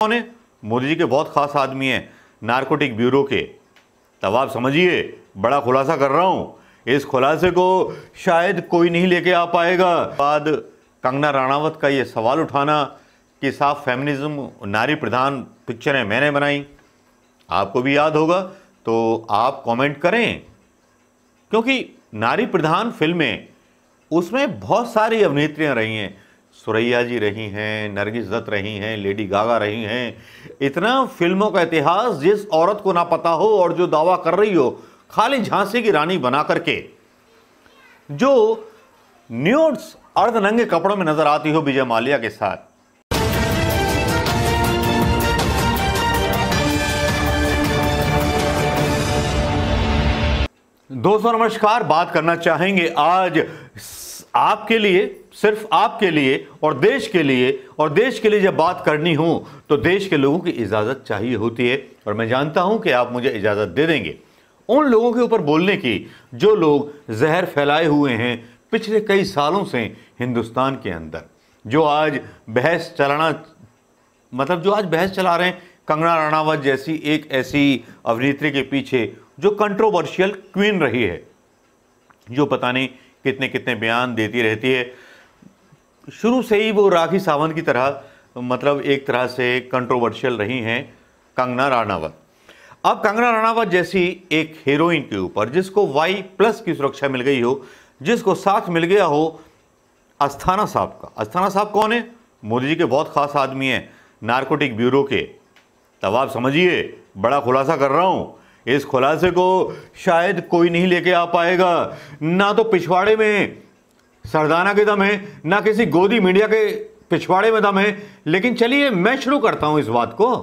कौन है? मोदी जी के बहुत खास आदमी हैं, नारकोटिक ब्यूरो के। तब आप समझिए, बड़ा खुलासा कर रहा हूं। इस खुलासे को शायद कोई नहीं लेके आ पाएगा। बाद कंगना राणावत का ये सवाल उठाना कि साफ फेमिनिज्म नारी प्रधान पिक्चरें मैंने बनाई, आपको भी याद होगा, तो आप कमेंट करें, क्योंकि नारी प्रधान फिल्में उसमें बहुत सारी अभिनेत्रियां रही हैं। सुरैया जी रही हैं, नरगिस दत्त रही हैं, लेडी गागा रही हैं। इतना फिल्मों का इतिहास जिस औरत को ना पता हो और जो दावा कर रही हो खाली झांसी की रानी बना करके, जो न्यूड्स अर्धनंगे कपड़ों में नजर आती हो विजय माल्या के साथ। दोस्तों नमस्कार, बात करना चाहेंगे आज आपके लिए, सिर्फ आपके लिए और देश के लिए। और देश के लिए जब बात करनी हो तो देश के लोगों की इजाजत चाहिए होती है, और मैं जानता हूं कि आप मुझे इजाजत दे देंगे उन लोगों के ऊपर बोलने की जो लोग जहर फैलाए हुए हैं पिछले कई सालों से हिंदुस्तान के अंदर, जो आज बहस चला रहे हैं कंगना राणावत जैसी एक ऐसी अभिनेत्री के पीछे जो कंट्रोवर्शियल क्वीन रही है, जो पता नहीं कितने कितने बयान देती रहती है। शुरू से ही वो राखी सावंत की तरह, मतलब एक तरह से कंट्रोवर्शियल रही हैं कंगना राणावत। अब कंगना राणावत जैसी एक हीरोइन के ऊपर जिसको Y+ की सुरक्षा मिल गई हो, जिसको साथ मिल गया हो अस्थाना साहब का। अस्थाना साहब कौन है? मोदी जी के बहुत खास आदमी हैं, नारकोटिक ब्यूरो के। तब आप समझिए, बड़ा खुलासा कर रहा हूं। इस खुलासे को शायद कोई नहीं लेके आ पाएगा। ना तो पिछवाड़े में सरदाना के दम है, ना किसी गोदी मीडिया के पिछवाड़े में दम है। लेकिन चलिए मैं शुरू करता हूं इस बात को,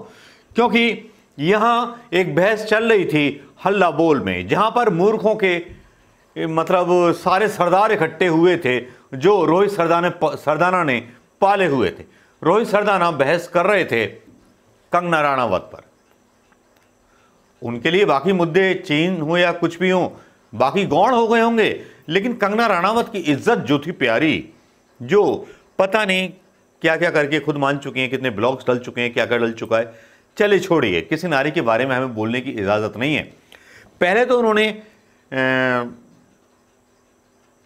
क्योंकि यहां एक बहस चल रही थी हल्ला बोल में, जहां पर मूर्खों के मतलब सारे सरदार इकट्ठे हुए थे जो रोहित सरदाना ने पाले हुए थे। रोहित सरदाना बहस कर रहे थे कंगना राणावत पर। उनके लिए बाकी मुद्दे चीन हो या कुछ भी हो, बाकी गौण हो गए होंगे, लेकिन कंगना राणावत की इज्जत जो थी प्यारी, जो पता नहीं क्या क्या करके खुद मान चुके हैं, कितने ब्लॉग्स डल चुके हैं, क्या क्या डल चुका है, चले छोड़िए, किसी नारी के बारे में हमें बोलने की इजाजत नहीं है। पहले तो उन्होंने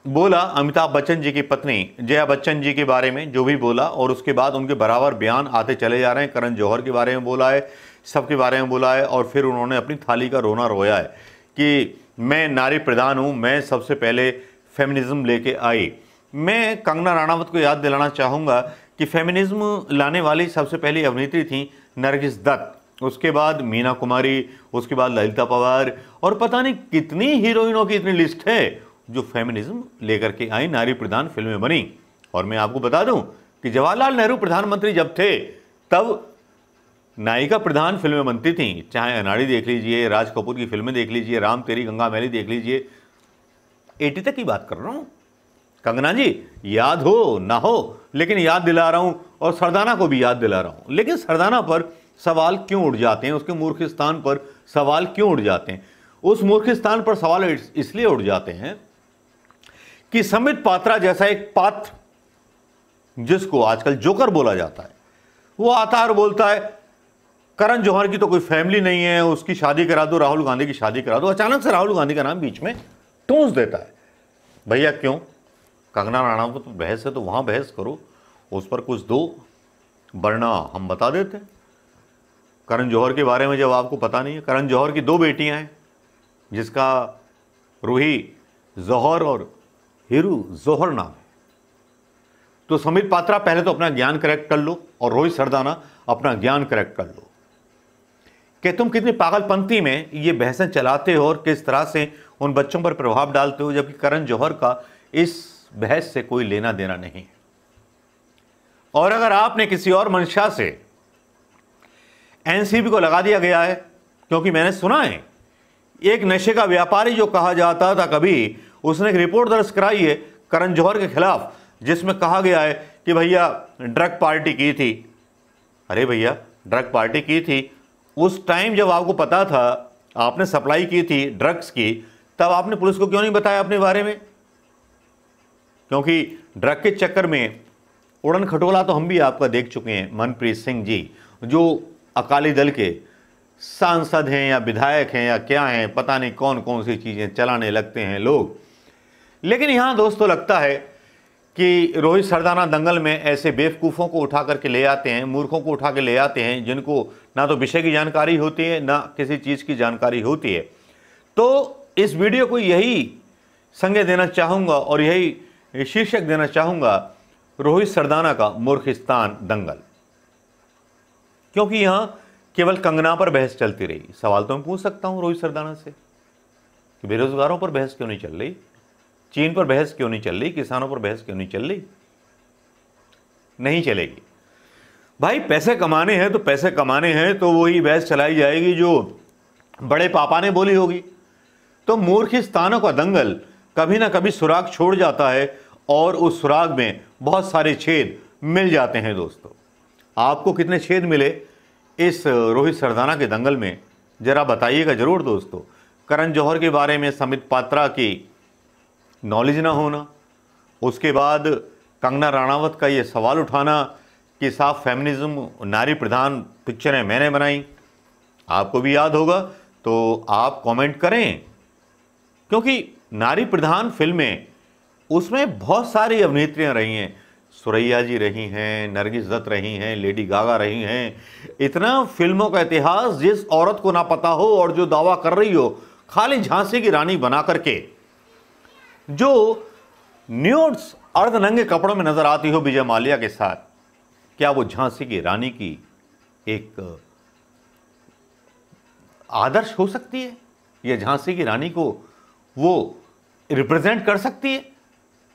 बोला अमिताभ बच्चन जी की पत्नी जया बच्चन जी के बारे में जो भी बोला, और उसके बाद उनके बराबर बयान आते चले जा रहे हैं। करण जौहर के बारे में बोला है, सबके बारे में बोला है, और फिर उन्होंने अपनी थाली का रोना रोया है कि मैं नारी प्रधान हूं, मैं सबसे पहले फेमिनिज्म लेके आई। मैं कंगना राणावत को याद दिलाना चाहूँगा कि फेमिनिज्म लाने वाली सबसे पहली अभिनेत्री थी नरगिस दत्त, उसके बाद मीना कुमारी, उसके बाद ललिता पवार, और पता नहीं कितनी हीरोइनों की इतनी लिस्ट है जो फेमिनिज्म लेकर के आई, नारी प्रधान फिल्में बनी। और मैं आपको बता दूं कि जवाहरलाल नेहरू प्रधानमंत्री जब थे तब नायिका प्रधान फिल्में बनती थीं, चाहे अनाड़ी देख लीजिए, राज कपूर की फिल्में देख लीजिए, राम तेरी गंगा मैली देख लीजिए। 80 तक की बात कर रहा हूं। कंगना जी याद हो ना हो, लेकिन याद दिला रहा हूं, और सरदाना को भी याद दिला रहा हूं। लेकिन सरदाना पर सवाल क्यों उठ जाते हैं, उसके मूर्ख स्थान पर सवाल क्यों उठ जाते हैं? उस मूर्ख स्थान पर सवाल इसलिए उठ जाते हैं कि संबित पात्रा जैसा एक पात्र, जिसको आजकल जोकर बोला जाता है, वो आता है और बोलता है करण जौहर की तो कोई फैमिली नहीं है, उसकी शादी करा दो, राहुल गांधी की शादी करा दो। अचानक से राहुल गांधी का नाम बीच में ठूंस देता है। भैया क्यों? कंगना राणावत तो बहस है तो वहां बहस करो, उस पर कुछ दो, वरना हम बता देते। करण जौहर के बारे में जब आपको पता नहीं है, करण जौहर की 2 बेटियां हैं, जिसका रूही जौहर और हीरू जौहर नाम है। तो संबित पात्रा पहले तो अपना ज्ञान करेक्ट कर लो, और रोहित सरदाना अपना ज्ञान करेक्ट कर लो कि तुम कितनी पागलपंती में ये बहसें चलाते हो और किस तरह से उन बच्चों पर प्रभाव डालते हो, जबकि करण जौहर का इस बहस से कोई लेना देना नहीं है। और अगर आपने किसी और मंशा से एनसीबी को लगा दिया गया है, क्योंकि मैंने सुना है एक नशे का व्यापारी जो कहा जाता था कभी, उसने एक रिपोर्ट दर्ज कराई है करण जौहर के खिलाफ, जिसमें कहा गया है कि भैया ड्रग पार्टी की थी। अरे भैया ड्रग पार्टी की थी उस टाइम जब आपको पता था, आपने सप्लाई की थी ड्रग्स की, तब आपने पुलिस को क्यों नहीं बताया अपने बारे में? क्योंकि ड्रग के चक्कर में उड़न खटोला तो हम भी आपका देख चुके हैं, मनप्रीत सिंह जी, जो अकाली दल के सांसद हैं या विधायक हैं या क्या हैं, पता नहीं कौन कौन सी चीज़ें चलाने लगते हैं लोग। लेकिन यहाँ दोस्तों लगता है कि रोहित सरदाना दंगल में ऐसे बेवकूफ़ों को उठा करके ले आते हैं, मूर्खों को उठा के ले आते हैं, जिनको ना तो विषय की जानकारी होती है ना किसी चीज़ की जानकारी होती है। तो इस वीडियो को यही संज्ञा देना चाहूँगा और यही शीर्षक देना चाहूँगा, रोहित सरदाना का मूर्खिस्तान दंगल। क्योंकि यहाँ केवल कंगना पर बहस चलती रही। सवाल तो मैं पूछ सकता हूँ रोहित सरदाना से कि बेरोजगारों पर बहस क्यों नहीं चल रही, चीन पर बहस क्यों नहीं चल रही, किसानों पर बहस क्यों नहीं चल रही? नहीं चलेगी भाई। पैसे कमाने हैं तो पैसे कमाने हैं, तो वही बहस चलाई जाएगी जो बड़े पापा ने बोली होगी। तो मूर्खिस्तानों का दंगल कभी ना कभी सुराग छोड़ जाता है और उस सुराग में बहुत सारे छेद मिल जाते हैं। दोस्तों, आपको कितने छेद मिले इस रोहित सरदाना के दंगल में, जरा बताइएगा जरूर। दोस्तों, करण जौहर के बारे में समित पात्रा की नॉलेज ना होना, उसके बाद कंगना राणावत का ये सवाल उठाना कि साफ फेमिनिज्म नारी प्रधान पिक्चरें मैंने बनाई, आपको भी याद होगा तो आप कमेंट करें। क्योंकि नारी प्रधान फिल्में, उसमें बहुत सारी अभिनेत्रियां रही हैं, सुरैया जी रही हैं, नरगिस दत्त रही हैं, लेडी गागा रही हैं। इतना फिल्मों का इतिहास जिस औरत को ना पता हो और जो दावा कर रही हो खाली झांसी की रानी बना करके, जो न्यूड्स अर्धनंगे कपड़ों में नजर आती हो विजय माल्या के साथ, क्या वो झांसी की रानी की एक आदर्श हो सकती है? या झांसी की रानी को वो रिप्रेजेंट कर सकती है?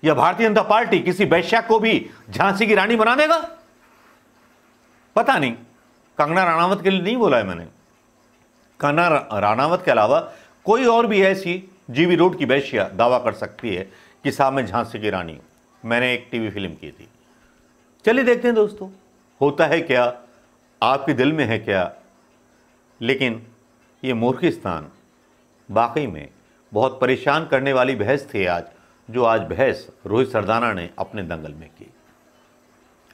या भारतीय जनता पार्टी किसी वैश्या को भी झांसी की रानी बना देगा? पता नहीं। कंगना राणावत के लिए नहीं बोला है मैंने। कंगना राणावत के अलावा कोई और भी ऐसी जीवी रोड की वैश्या दावा कर सकती है कि साहब मैं झांसी की रानी हूं। मैंने एक टीवी फिल्म की थी। चलिए देखते हैं दोस्तों, होता है क्या, आपके दिल में है क्या। लेकिन ये मूर्खिस्तान वाकई में बहुत परेशान करने वाली बहस थी आज, जो आज बहस रोहित सरदाना ने अपने दंगल में की।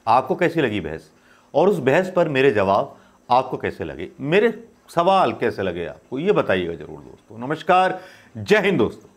आपको कैसी लगी बहस, और उस बहस पर मेरे जवाब आपको कैसे लगे, मेरे सवाल कैसे लगे आपको, ये बताइएगा जरूर दोस्तों। नमस्कार, जय हिंद दोस्तों।